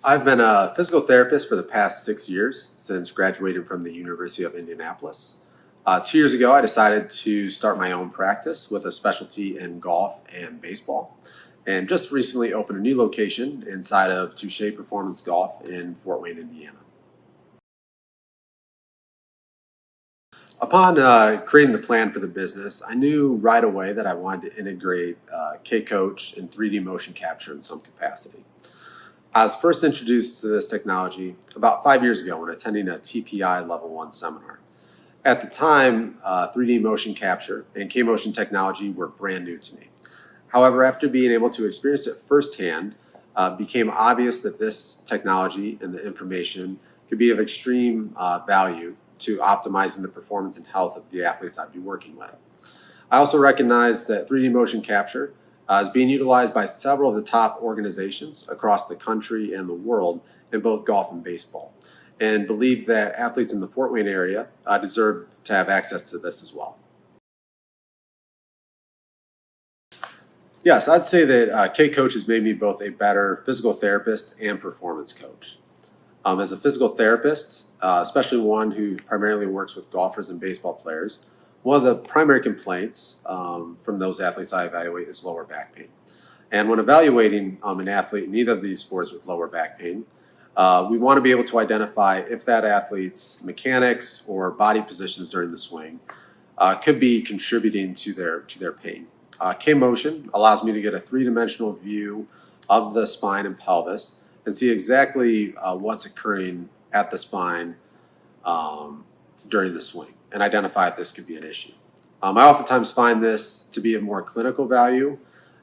I've been a physical therapist for the past 6 years since graduating from the University of Indianapolis. 2 years ago, I decided to start my own practice with a specialty in golf and baseball, and just recently opened a new location inside of Touche Performance Golf in Fort Wayne, Indiana. Upon creating the plan for the business, I knew right away that I wanted to integrate K-Coach and 3D motion capture in some capacity. I was first introduced to this technology about 5 years ago when attending a TPI Level 1 seminar. At the time, 3D motion capture and K-motion technology were brand new to me. However, after being able to experience it firsthand, it became obvious that this technology and the information could be of extreme value to optimizing the performance and health of the athletes I'd be working with. I also recognize that 3D motion capture is being utilized by several of the top organizations across the country and the world in both golf and baseball, and believe that athletes in the Fort Wayne area deserve to have access to this as well. Yes, I'd say that K-Coach has made me both a better physical therapist and performance coach. As a physical therapist, especially one who primarily works with golfers and baseball players, one of the primary complaints from those athletes I evaluate is lower back pain. And when evaluating an athlete in either of these sports with lower back pain, we want to be able to identify if that athlete's mechanics or body positions during the swing could be contributing to their pain. K-Motion allows me to get a three-dimensional view of the spine and pelvis and see exactly what's occurring at the spine during the swing and identify if this could be an issue. I oftentimes find this to be of more clinical value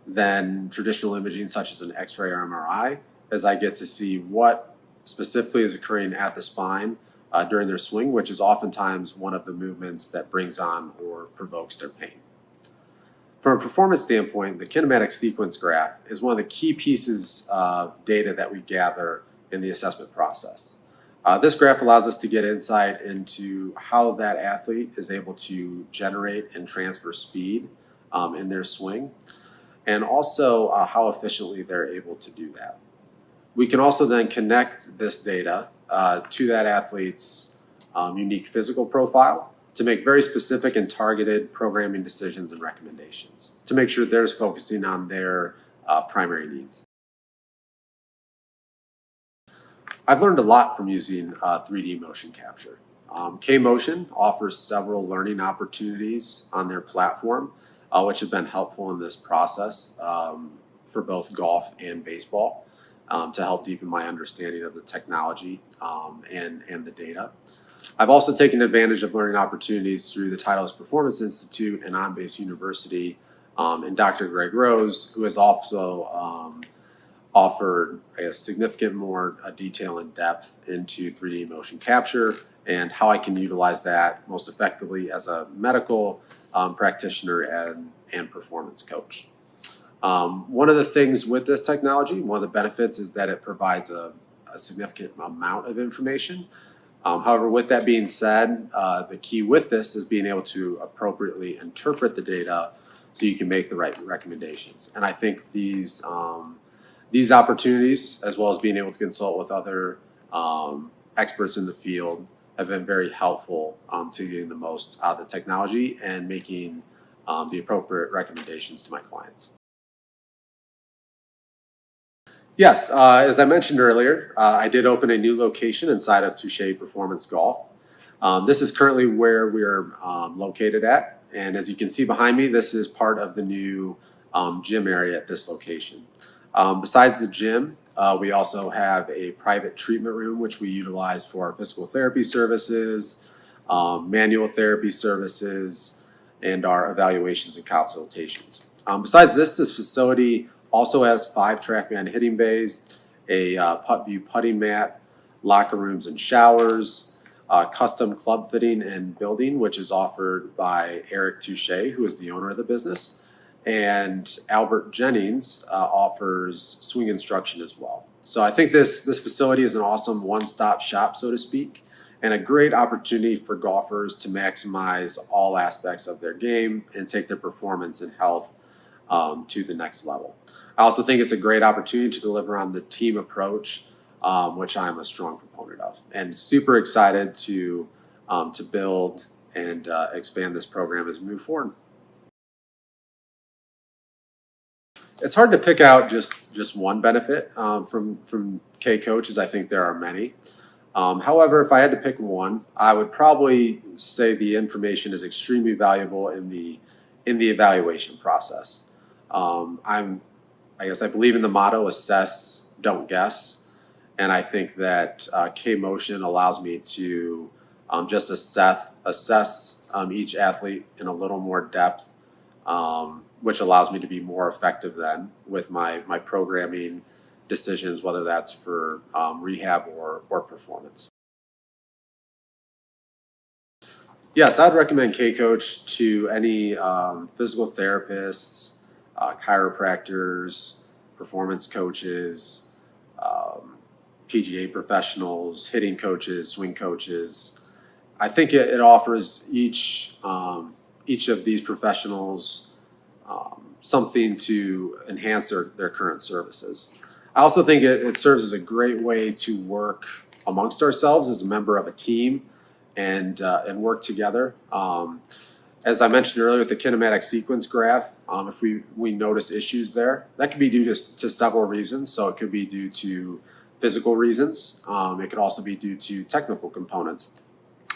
than traditional imaging such as an X-ray or MRI, as I get to see what specifically is occurring at the spine during their swing, which is oftentimes one of the movements that brings on or provokes their pain. From a performance standpoint, the kinematic sequence graph is one of the key pieces of data that we gather in the assessment process. This graph allows us to get insight into how that athlete is able to generate and transfer speed in their swing, and also how efficiently they're able to do that. We can also then connect this data to that athlete's unique physical profile to make very specific and targeted programming decisions and recommendations to make sure they're focusing on their primary needs. I've learned a lot from using 3D motion capture. K-Motion offers several learning opportunities on their platform, which have been helpful in this process for both golf and baseball to help deepen my understanding of the technology and the data. I've also taken advantage of learning opportunities through the Titleist Performance Institute and On-Base University and Dr. Greg Rose, who has also offered a significant more detail and depth into 3D motion capture and how I can utilize that most effectively as a medical practitioner and performance coach. One of the things with this technology, one of the benefits is that it provides a significant amount of information. However, with that being said, the key with this is being able to appropriately interpret the data so you can make the right recommendations. And I think these opportunities, as well as being able to consult with other experts in the field, have been very helpful to getting the most out of the technology and making the appropriate recommendations to my clients. Yes, as I mentioned earlier, I did open a new location inside of Touche Performance Golf. This is currently where we're located at, and as you can see behind me, this is part of the new gym area at this location. Besides the gym, we also have a private treatment room which we utilize for our physical therapy services, manual therapy services, and our evaluations and consultations. Besides this facility also has 5 TrackMan hitting bays, a putt view putting mat, locker rooms and showers, custom club fitting and building, which is offered by Eric Touche, who is the owner of the business, and Albert Jennings offers swing instruction as well. So I think this facility is an awesome one-stop shop, so to speak, and a great opportunity for golfers to maximize all aspects of their game and take their performance and health to the next level. I also think it's a great opportunity to deliver on the team approach which I'm a strong proponent of, and super excited to build and expand this program as we move forward. It's hard to pick out just one benefit from K coaches. I think there are many. However, if I had to pick one, I would probably say the information is extremely valuable in the evaluation process. I guess I believe in the motto "assess, don't guess," and I think that K Motion allows me to just assess each athlete in a little more depth, which allows me to be more effective then with my programming decisions, whether that's for rehab or performance. Yes, I'd recommend K Coach to any physical therapists, chiropractors, performance coaches, um, PGA professionals, hitting coaches, swing coaches. I think it offers each of these professionals something to enhance their current services. I also think it serves as a great way to work amongst ourselves as a member of a team and work together. As I mentioned earlier with the kinematic sequence graph, if we notice issues there, that could be due to several reasons. So it could be due to physical reasons. It could also be due to technical components.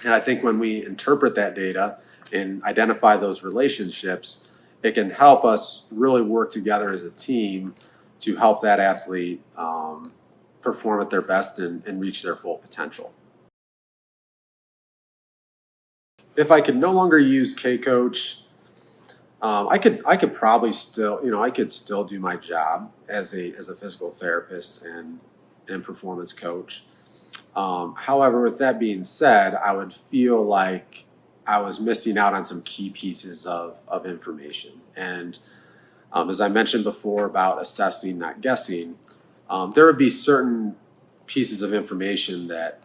And I think when we interpret that data and identify those relationships, it can help us really work together as a team to help that athlete perform at their best and reach their full potential. If I could no longer use K Coach, I could probably still, I could still do my job as a physical therapist and performance coach. However, with that being said, I would feel like I was missing out on some key pieces of information. And as I mentioned before about assessing, not guessing, there would be certain pieces of information that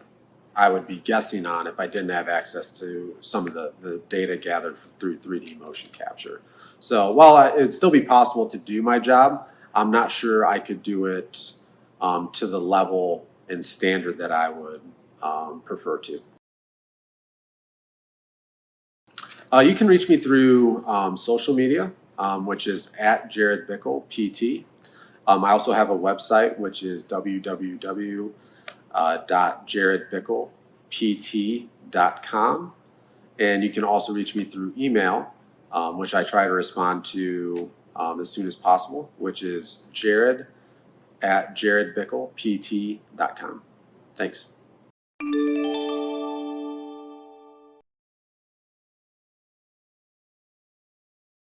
I would be guessing on if I didn't have access to some of the data gathered through 3D motion capture. So while it'd still be possible to do my job, I'm not sure I could do it to the level and standard that I would prefer to. You can reach me through social media, which is at Jared Bickle PT. I also have a website, which is www.jaredbicklept.com. And you can also reach me through email, which I try to respond to as soon as possible, which is jared@jaredbicklept.com. Thanks.